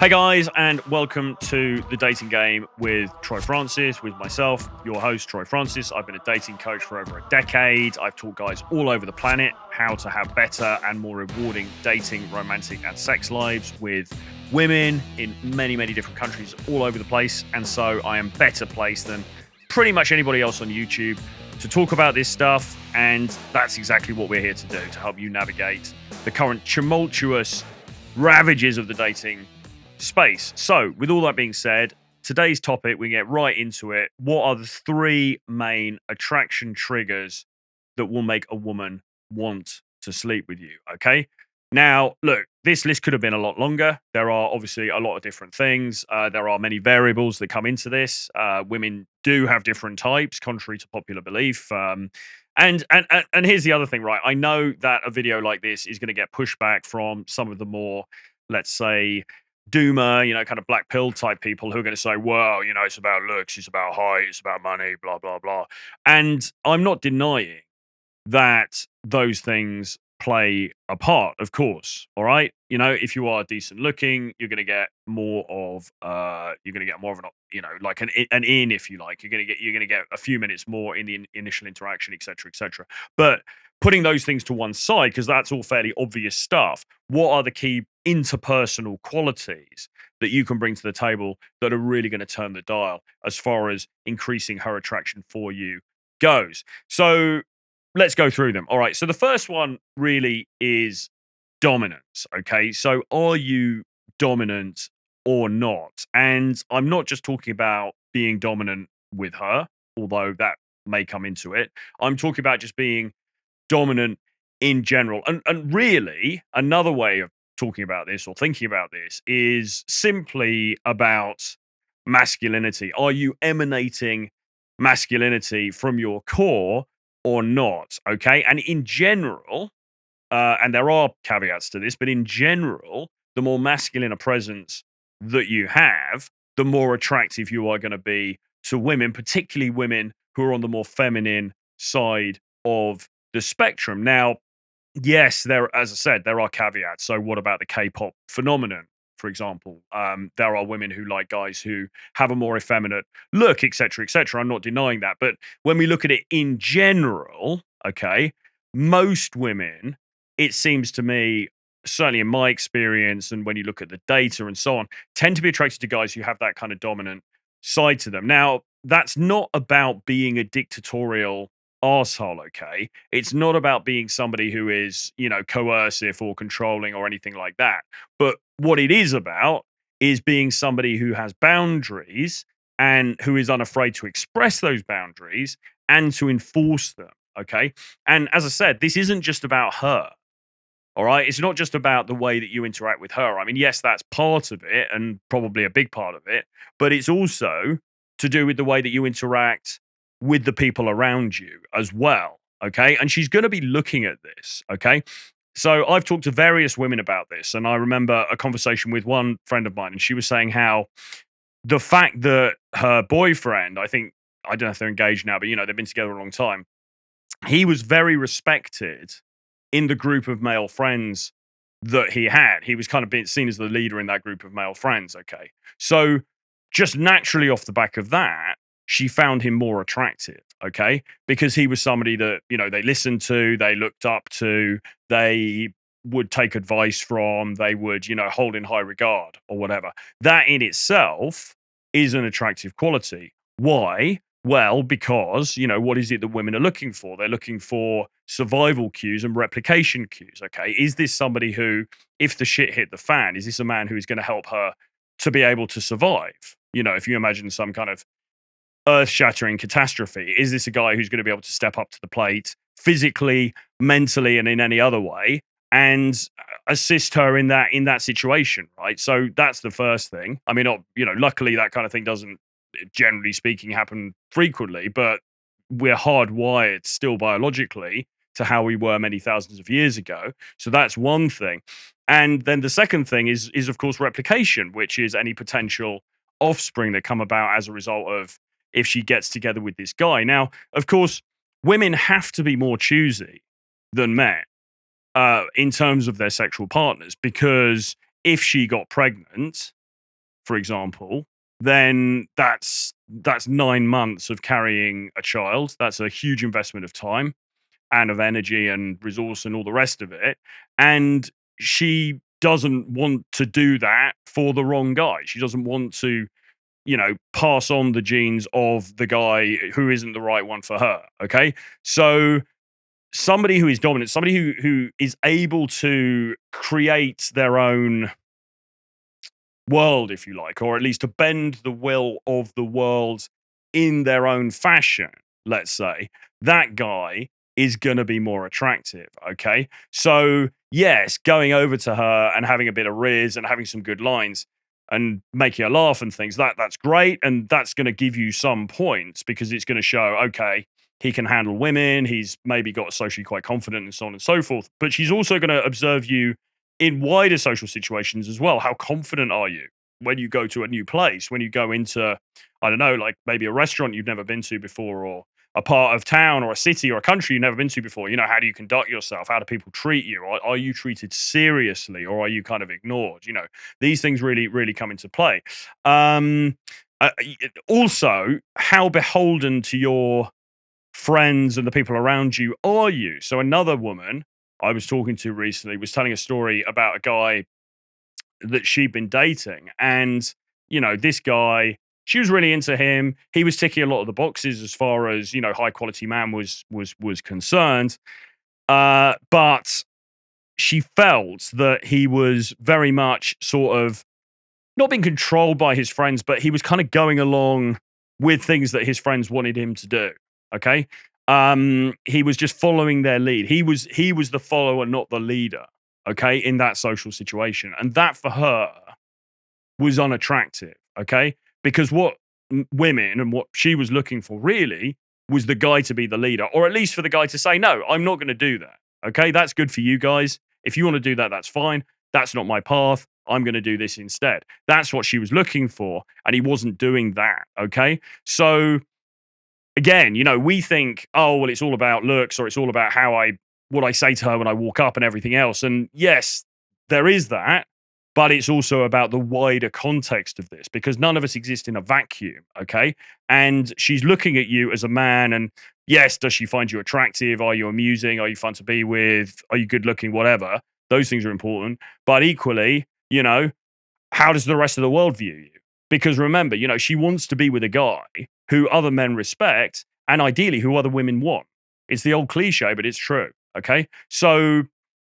Hey guys, and welcome to the dating game with Troy Francis, with myself, your host, Troy Francis. I've been a dating coach for over a decade. I've taught guys all over the planet how to have better and more rewarding dating, romantic, and sex lives with women in many, many different countries all over the place. And so I am better placed than pretty much anybody else on YouTube to talk about this stuff. And that's exactly what we're here to do, to help you navigate the current tumultuous ravages of the dating space. So, with all that being said, today's topic, we get right into it. What are the three main attraction triggers that will make a woman want to sleep with you? Okay. Now, look, this list could have been a lot longer. There are obviously a lot of different things. There are many variables that come into this. Women do have different types, contrary to popular belief. And here's the other thing, right? I know that a video like this is going to get pushback from some of the more, let's say, doomer, kind of black pill type people who are going to say, well, it's about looks, it's about height, it's about money, blah, blah, blah. And I'm not denying that those things play a part, of course. All right. If you are decent looking, you're going to get more of, an, like an in, if you like, you're going to get a few minutes more in the initial interaction, et cetera, et cetera. But putting those things to one side, because that's all fairly obvious stuff. What are the key interpersonal qualities that you can bring to the table that are really going to turn the dial as far as increasing her attraction for you goes? So let's go through them. All right. So the first one really is dominance. Okay. So are you dominant or not? And I'm not just talking about being dominant with her, although that may come into it. I'm talking about just being dominant in general. And really, another way of talking about this or thinking about this is simply about masculinity. Are you emanating masculinity from your core or not? Okay. And in general, and there are caveats to this, but in general, the more masculine a presence that you have, the more attractive you are going to be to women, particularly women who are on the more feminine side of the spectrum. Now, yes, as I said, there are caveats. So, what about the K-pop phenomenon? For example, there are women who like guys who have a more effeminate look, etc., etc. I'm not denying that, but when we look at it in general, okay, most women, it seems to me, certainly in my experience, and when you look at the data and so on, tend to be attracted to guys who have that kind of dominant side to them. Now, that's not about being a dictatorial arsehole, okay? It's not about being somebody who is, coercive or controlling or anything like that. But what it is about is being somebody who has boundaries and who is unafraid to express those boundaries and to enforce them, okay? And as I said, this isn't just about her. All right. It's not just about the way that you interact with her. I mean, yes, that's part of it and probably a big part of it, but it's also to do with the way that you interact with the people around you as well. Okay. And she's going to be looking at this. Okay. So I've talked to various women about this. And I remember a conversation with one friend of mine, and she was saying how the fact that her boyfriend, I don't know if they're engaged now, but, they've been together a long time. He was very respected in the group of male friends that he had. He was kind of being seen as the leader in that group of male friends, okay? So, just naturally off the back of that, she found him more attractive, okay? Because he was somebody that, they listened to, they looked up to, they would take advice from, they would, hold in high regard or whatever. That in itself is an attractive quality. Why? Well, because, what is it that women are looking for? They're looking for survival cues and replication cues. Okay. Is this somebody who, if the shit hit the fan, is this a man who is going to help her to be able to survive? If you imagine some kind of earth shattering catastrophe, is this a guy who's going to be able to step up to the plate physically, mentally, and in any other way and assist her in that situation? Right. So that's the first thing. I mean, luckily that kind of thing doesn't, generally speaking, happen frequently, but we're hardwired still biologically to how we were many thousands of years ago. So that's one thing. And then the second thing is of course replication, which is any potential offspring that come about as a result of if she gets together with this guy. Now, of course, women have to be more choosy than men in terms of their sexual partners, because if she got pregnant, for example, then that's 9 months of carrying a child. That's a huge investment of time and of energy and resource and all the rest of it. And she doesn't want to do that for the wrong guy. She doesn't want to, pass on the genes of the guy who isn't the right one for her. Okay. So somebody who is dominant, somebody who is able to create their own world, if you like, or at least to bend the will of the world in their own fashion, let's say, that guy is going to be more attractive. Okay. So, yes, going over to her and having a bit of riz and having some good lines and making her laugh and things, that's great. And that's going to give you some points because it's going to show, okay, he can handle women. He's maybe got socially quite confident and so on and so forth. But she's also going to observe you in wider social situations as well. How confident are you when you go to a new place, when you go into, I don't know, like maybe a restaurant you've never been to before, or a part of town or a city or a country you've never been to before? How do you conduct yourself? How do people treat you? Are you treated seriously, or are you kind of ignored? These things really, really come into play. Also, how beholden to your friends and the people around you are you? So another woman I was talking to recently was telling a story about a guy that she'd been dating. And, this guy, she was really into him. He was ticking a lot of the boxes as far as, high quality man was concerned. But she felt that he was very much sort of not being controlled by his friends, but he was kind of going along with things that his friends wanted him to do. Okay. He was just following their lead. He was the follower, not the leader. Okay, in that social situation. And that for her was unattractive. Okay. Because what women and what she was looking for really was the guy to be the leader, or at least for the guy to say, no, I'm not going to do that. Okay. That's good for you guys. If you want to do that, that's fine. That's not my path. I'm going to do this instead. That's what she was looking for. And he wasn't doing that. Okay. So again, we think, oh, well, it's all about looks, or it's all about what I say to her when I walk up and everything else. And yes, there is that, but it's also about the wider context of this, because none of us exist in a vacuum. Okay. And she's looking at you as a man. And yes, does she find you attractive? Are you amusing? Are you fun to be with? Are you good looking? Whatever. Those things are important. But equally, how does the rest of the world view you? Because remember, she wants to be with a guy who other men respect and ideally who other women want. It's the old cliche, but it's true. Okay. So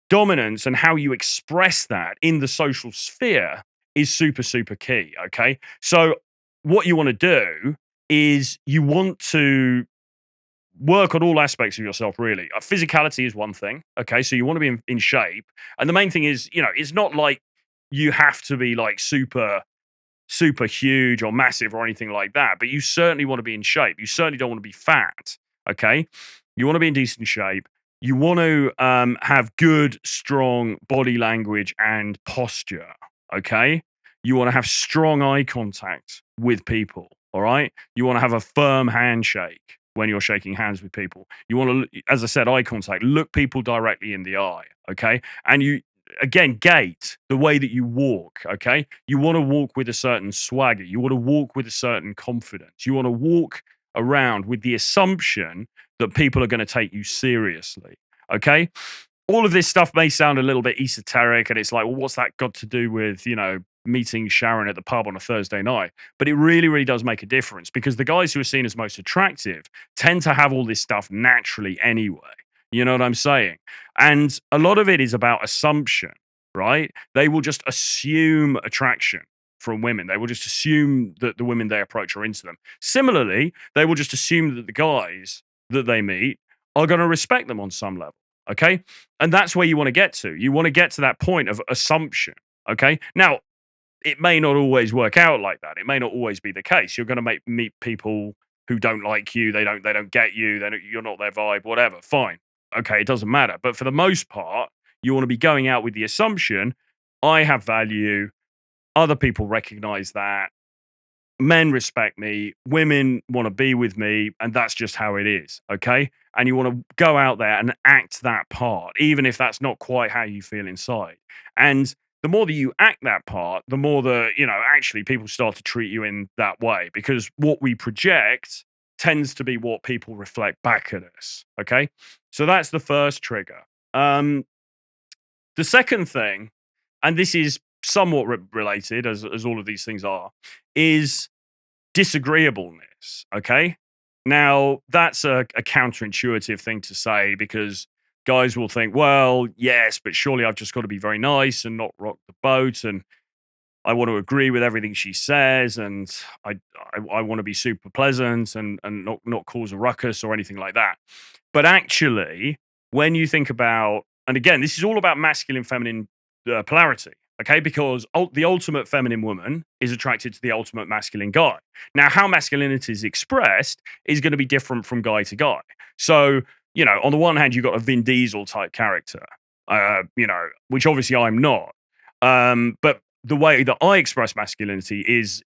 dominance and how you express that in the social sphere is super, super key. Okay. So what you want to do is you want to work on all aspects of yourself, really. Physicality is one thing. Okay. So you want to be in shape. And the main thing is, it's not like you have to be like super huge or massive or anything like that, but you certainly want to be in shape. You certainly don't want to be fat. Okay. You want to be in decent shape. You want to have good, strong body language and posture. Okay. You want to have strong eye contact with people. All right. You want to have a firm handshake when you're shaking hands with people. You want to, as I said, eye contact, look people directly in the eye. Okay. And again, gait, the way that you walk, okay? You want to walk with a certain swagger. You want to walk with a certain confidence. You want to walk around with the assumption that people are going to take you seriously, okay? All of this stuff may sound a little bit esoteric, and it's like, well, what's that got to do with, meeting Sharon at the pub on a Thursday night? But it really, really does make a difference, because the guys who are seen as most attractive tend to have all this stuff naturally anyway. You know what I'm saying? And a lot of it is about assumption, right? They will just assume attraction from women. They will just assume that the women they approach are into them. Similarly, they will just assume that the guys that they meet are going to respect them on some level. Okay. And that's where you want to get to. You want to get to that point of assumption. Okay. Now, it may not always work out like that. It may not always be the case. You're going to meet people who don't like you. They don't get you. You're not their vibe, whatever. Fine. Okay. It doesn't matter. But for the most part, you want to be going out with the assumption, I have value. Other people recognize that. Men respect me. Women want to be with me. And that's just how it is. Okay. And you want to go out there and act that part, even if that's not quite how you feel inside. And the more that you act that part, the more that, actually people start to treat you in that way, because what we project tends to be what people reflect back at us. Okay. So that's the first trigger. The second thing, and this is somewhat related, as all of these things are, is disagreeableness. Okay. Now, that's a counterintuitive thing to say, because guys will think, well, yes, but surely I've just got to be very nice and not rock the boat. And I want to agree with everything she says. And I want to be super pleasant and not cause a ruckus or anything like that. But actually, when you think about, and again, this is all about masculine, feminine polarity, okay? Because the ultimate feminine woman is attracted to the ultimate masculine guy. Now, how masculinity is expressed is going to be different from guy to guy. So, on the one hand, you've got a Vin Diesel type character, which obviously I'm not. But the way that I express masculinity is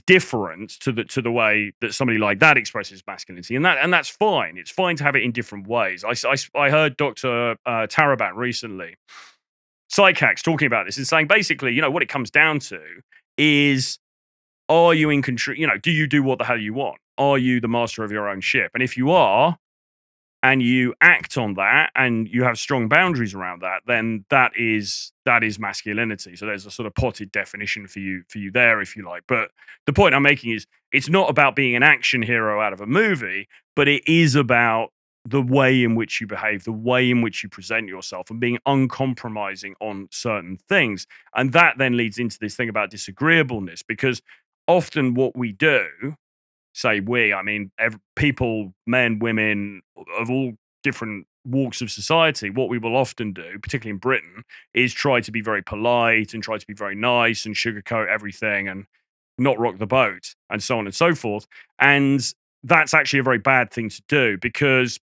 different to the way that somebody like that expresses masculinity, and that's fine. It's fine to have it in different ways. I heard Dr. Taraban recently, psych talking about this and saying basically, what it comes down to is, are you in control? Do you do what the hell you want? Are you the master of your own ship? And if you are, and you act on that and you have strong boundaries around that, then that is masculinity. So there's a sort of potted definition for you there, if you like. But the point I'm making is, it's not about being an action hero out of a movie, but it is about the way in which you behave, the way in which you present yourself, and being uncompromising on certain things. And that then leads into this thing about disagreeableness, because often what we do, say we, I mean, people, men, women of all different walks of society, what we will often do, particularly in Britain, is try to be very polite and try to be very nice and sugarcoat everything and not rock the boat and so on and so forth. And that's actually a very bad thing to do, because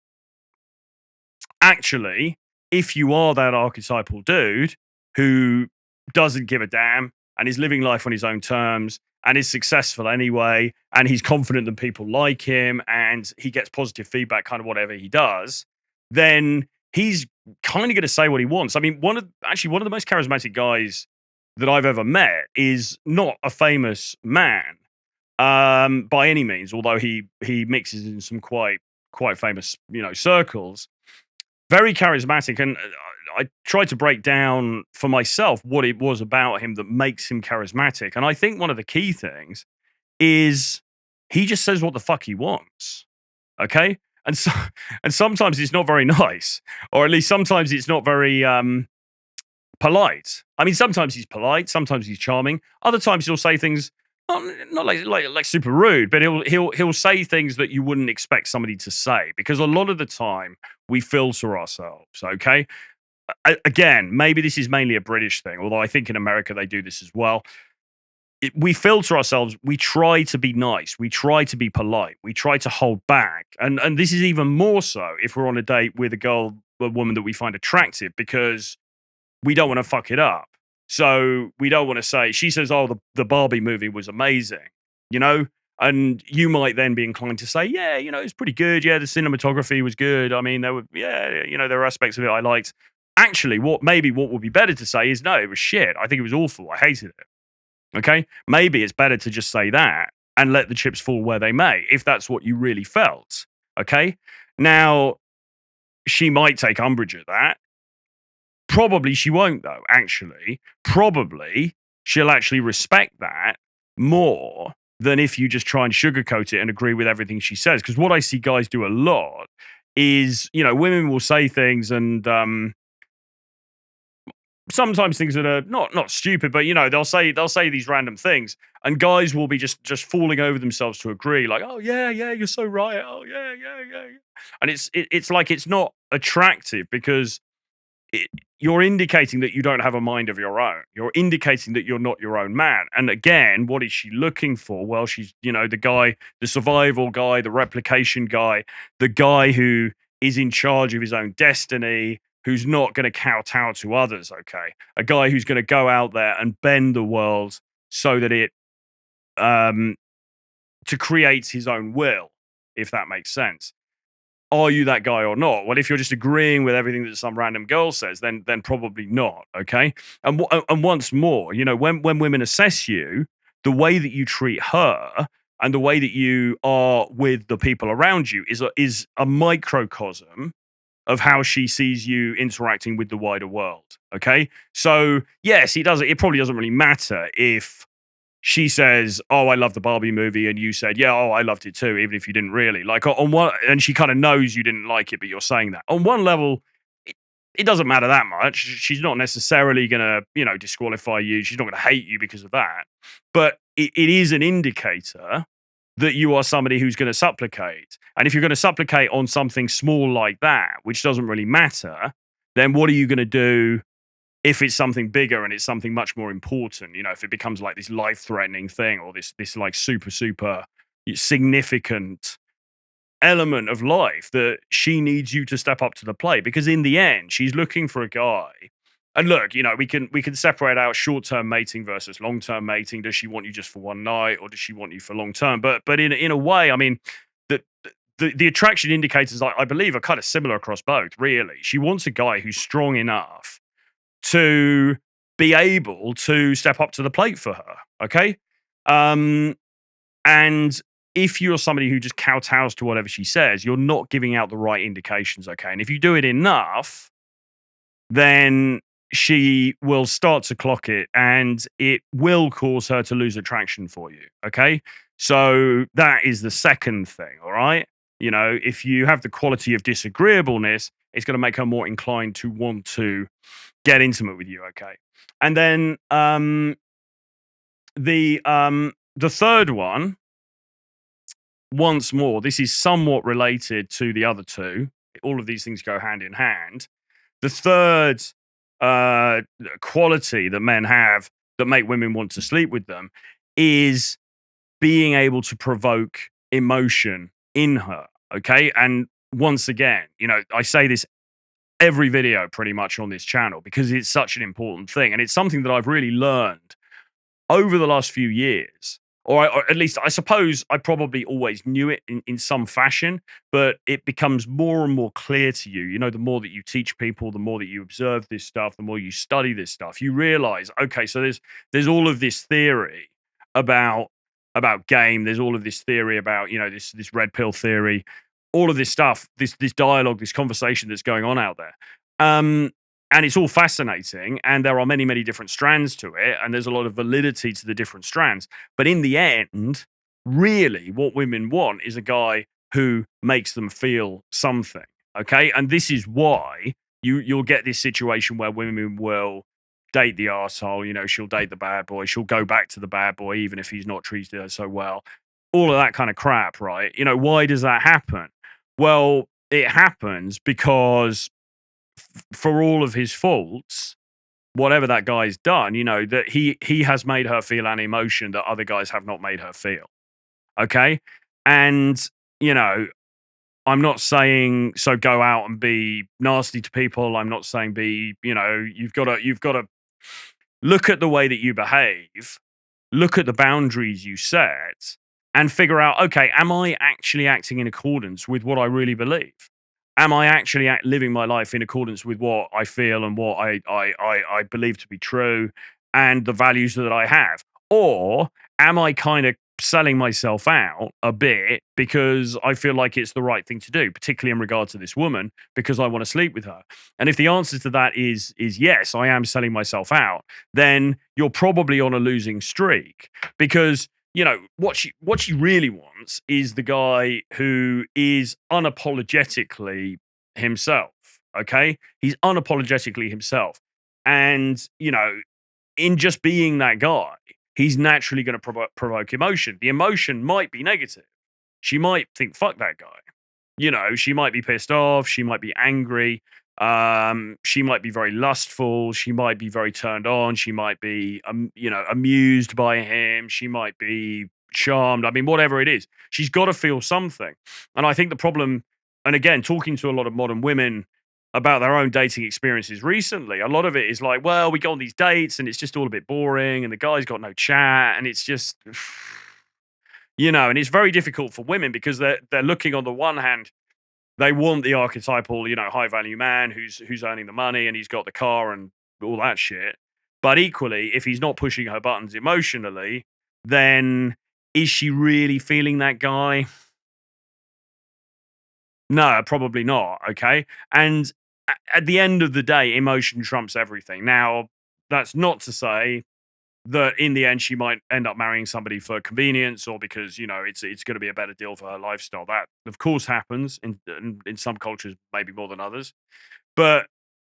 actually, if you are that archetypal dude who doesn't give a damn and is living life on his own terms and is successful anyway, and he's confident that people like him and he gets positive feedback, kind of whatever he does, then he's kind of going to say what he wants. I mean, one of the most charismatic guys that I've ever met is not a famous man by any means, although he mixes in some quite famous circles. Very charismatic, and I tried to break down for myself what it was about him that makes him charismatic. And I think one of the key things is he just says what the fuck he wants. Okay? And so, and sometimes it's not very nice, or at least sometimes it's not very polite. I mean, sometimes he's polite, sometimes he's charming. Other times he'll say things not like super rude, but he'll say things that you wouldn't expect somebody to say, because a lot of the time we filter ourselves. Okay, again, maybe this is mainly a British thing, although I think in America they do this as well. We filter ourselves. We try to be nice. We try to be polite. We try to hold back, and this is even more so if we're on a date with a woman that we find attractive, because we don't want to fuck it up. So we don't want to say, she says, oh, the Barbie movie was amazing, and you might then be inclined to say, yeah, it's pretty good. Yeah, the cinematography was good. I mean, there were aspects of it I liked. Actually, what would be better to say is, no, it was shit. I think it was awful. I hated it. Okay. Maybe it's better to just say that and let the chips fall where they may, if that's what you really felt. Okay. Now, she might take umbrage at that. Probably she won't, though, actually. Probably she'll actually respect that more than if you just try and sugarcoat it and agree with everything she says. Because what I see guys do a lot is, women will say things, and sometimes things that are not stupid, but they'll say these random things, and guys will be just falling over themselves to agree, like, oh yeah, you're so right. Oh yeah, yeah. And it's like, it's not attractive, because you're indicating that you don't have a mind of your own. You're indicating that you're not your own man. And again, what is she looking for? Well, she's, the guy, the survival guy, the replication guy, the guy who is in charge of his own destiny, who's not going to kowtow to others, okay? A guy who's going to go out there and bend the world so that to create his own will, if that makes sense. are you that guy or not? Well, if you're just agreeing with everything that some random girl says, then probably not. Okay. And once more, when women assess you, the way that you treat her and the way that you are with the people around you is a microcosm of how she sees you interacting with the wider world. Okay. So yes, it probably doesn't really matter if she says, "Oh, I love the Barbie movie," and you said, "Yeah, oh, I loved it too," even if you didn't really. Like on one, and she kind of knows you didn't like it, but you're saying that. On one level, it doesn't matter that much. She's not necessarily gonna, disqualify you. She's not gonna hate you because of that. But it is an indicator that you are somebody who's going to supplicate. And if you're going to supplicate on something small like that, which doesn't really matter, then what are you going to do if it's something bigger and it's something much more important? If it becomes like this life-threatening thing or this like super significant element of life that she needs you to step up to the plate, because in the end she's looking for a guy. And look, we can separate out short-term mating versus long-term mating. Does she want you just for one night or does she want you for long term? But in a way, I mean, the the attraction indicators, I believe, are kind of similar across both. Really, she wants a guy who's strong enough to be able to step up to the plate for her. Okay, um, and if you're somebody who just kowtows to whatever she says, you're not giving out the right indications. Okay, and if you do it enough, then she will start to clock it and it will cause her to lose attraction for you. Okay. So that is the second thing. All right. If you have the quality of disagreeableness, it's going to make her more inclined to want to get intimate with you. Okay. And then the third one, once more, this is somewhat related to the other two. All of these things go hand in hand. The third quality that men have that make women want to sleep with them is being able to provoke emotion in her. Okay. And once again, I say this every video pretty much on this channel because it's such an important thing. And it's something that I've really learned over the last few years, or at least I suppose I probably always knew it in some fashion, but it becomes more and more clear to you. The more that you teach people, the more that you observe this stuff, the more you study this stuff, you realize, okay, so there's all of this theory about game. There's all of this theory about this red pill theory, all of this stuff, this dialogue, this conversation that's going on out there. And it's all fascinating, and there are many, many different strands to it, and there's a lot of validity to the different strands. But in the end, really, what women want is a guy who makes them feel something. Okay, and this is why you'll get this situation where women will date the arsehole. She'll date the bad boy. She'll go back to the bad boy even if he's not treated her so well. All of that kind of crap, right? Why does that happen? Well, it happens because for all of his faults, whatever that guy's done, that he has made her feel an emotion that other guys have not made her feel. Okay. And, I'm not saying so go out and be nasty to people. I'm not saying you've got to look at the way that you behave, look at the boundaries you set, and figure out, okay, am I actually acting in accordance with what I really believe? Am I actually living my life in accordance with what I feel and what I believe to be true and the values that I have? Or am I kind of selling myself out a bit because I feel like it's the right thing to do, particularly in regard to this woman, because I want to sleep with her? And if the answer to that is yes, I am selling myself out, then you're probably on a losing streak because what she really wants is the guy who is unapologetically himself. Okay, he's unapologetically himself, and in just being that guy, he's naturally going to provoke emotion. The emotion might be negative. She might think, "Fuck that guy." She might be pissed off. She might be angry. She might be very lustful. She might be very turned on. She might be, amused by him. She might be charmed. I mean, whatever it is, she's got to feel something. And I think the problem, and again, talking to a lot of modern women about their own dating experiences recently, a lot of it is like, well, we go on these dates and it's just all a bit boring and the guy's got no chat and it's just, and it's very difficult for women because they're looking on the one hand They want the archetypal, high value man who's earning the money and he's got the car and all that shit. But equally, if he's not pushing her buttons emotionally, then is she really feeling that guy? No, probably not. Okay. And at the end of the day, emotion trumps everything. Now, that's not to say that in the end she might end up marrying somebody for convenience or because it's going to be a better deal for her lifestyle. That of course happens in some cultures, maybe more than others. But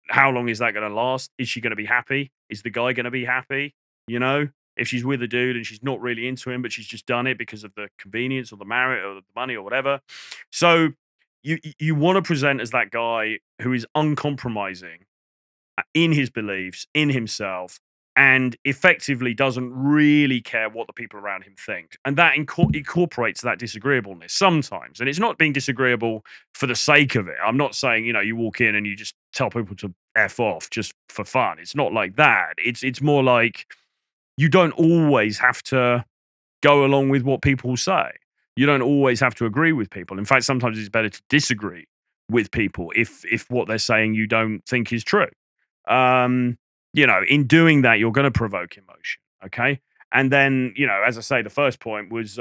how long is that going to last? Is she going to be happy? Is the guy going to be happy? If she's with a dude and she's not really into him, but she's just done it because of the convenience or the merit or the money or whatever. So you want to present as that guy who is uncompromising in his beliefs, in himself, and effectively doesn't really care what the people around him think. And that incorporates that disagreeableness sometimes. And it's not being disagreeable for the sake of it. I'm not saying, you walk in and you just tell people to F off just for fun. It's not like that. It's more like you don't always have to go along with what people say. You don't always have to agree with people. In fact, sometimes it's better to disagree with people if what they're saying you don't think is true. In doing that, you're going to provoke emotion. Okay. And then, as I say, the first point was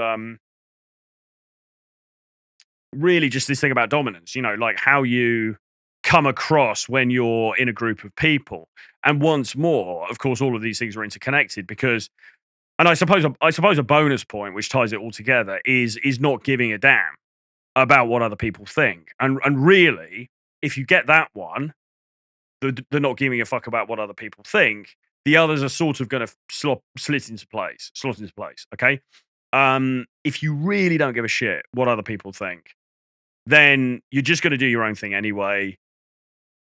really just this thing about dominance, like how you come across when you're in a group of people. And once more, of course, all of these things are interconnected because, and I suppose a bonus point, which ties it all together, is not giving a damn about what other people think. And really, if you get that one, the not giving a fuck about what other people think, the others are sort of going to slot into place. Okay. If you really don't give a shit what other people think, then you're just going to do your own thing anyway.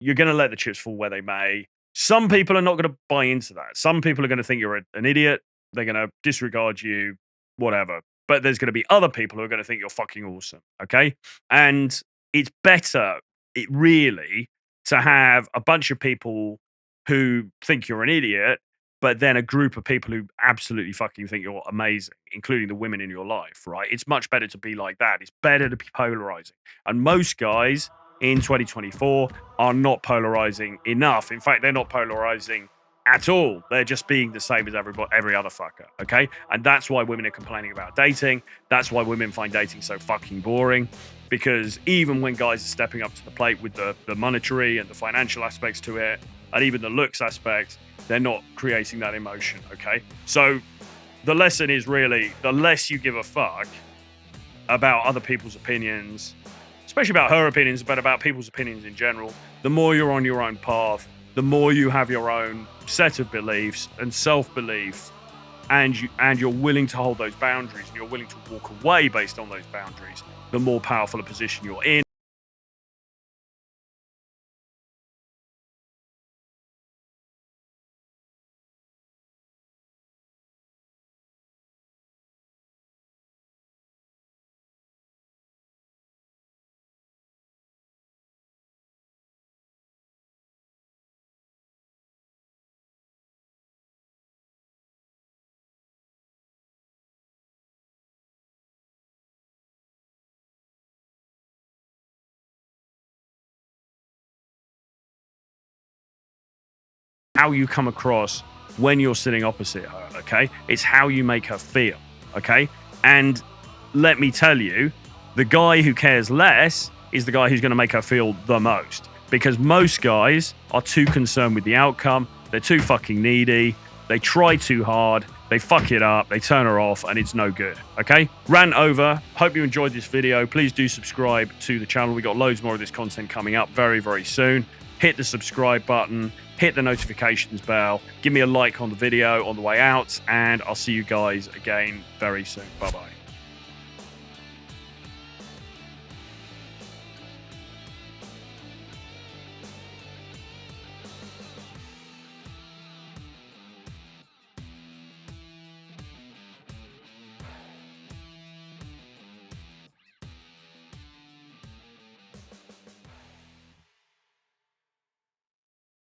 You're going to let the chips fall where they may. Some people are not going to buy into that. Some people are going to think you're an idiot. They're going to disregard you, whatever. But there's going to be other people who are going to think you're fucking awesome. Okay. And it's better, really, to have a bunch of people who think you're an idiot, but then a group of people who absolutely fucking think you're amazing, including the women in your life, right? It's much better to be like that. It's better to be polarizing. And most guys in 2024 are not polarizing enough. In fact, they're not polarizing at all. They're just being the same as every other fucker, okay? And that's why women are complaining about dating. That's why women find dating so fucking boring. Because even when guys are stepping up to the plate with the monetary and the financial aspects to it, and even the looks aspect, they're not creating that emotion, okay? So the lesson is really, the less you give a fuck about other people's opinions, especially about her opinions, but about people's opinions in general, the more you're on your own path, the more you have your own set of beliefs and self-belief, and you're willing to hold those boundaries and you're willing to walk away based on those boundaries, the more powerful a position you're in. How you come across when you're sitting opposite her, okay? It's how you make her feel, okay? And let me tell you, the guy who cares less is the guy who's going to make her feel the most. Because most guys are too concerned with the outcome. They're too fucking needy. They try too hard. They fuck it up. They turn her off and it's no good, okay? Rant over. Hope you enjoyed this video. Please do subscribe to the channel. We got loads more of this content coming up very, very soon. Hit the subscribe button. Hit the notifications bell. Give me a like on the video on the way out. And I'll see you guys again very soon. Bye-bye.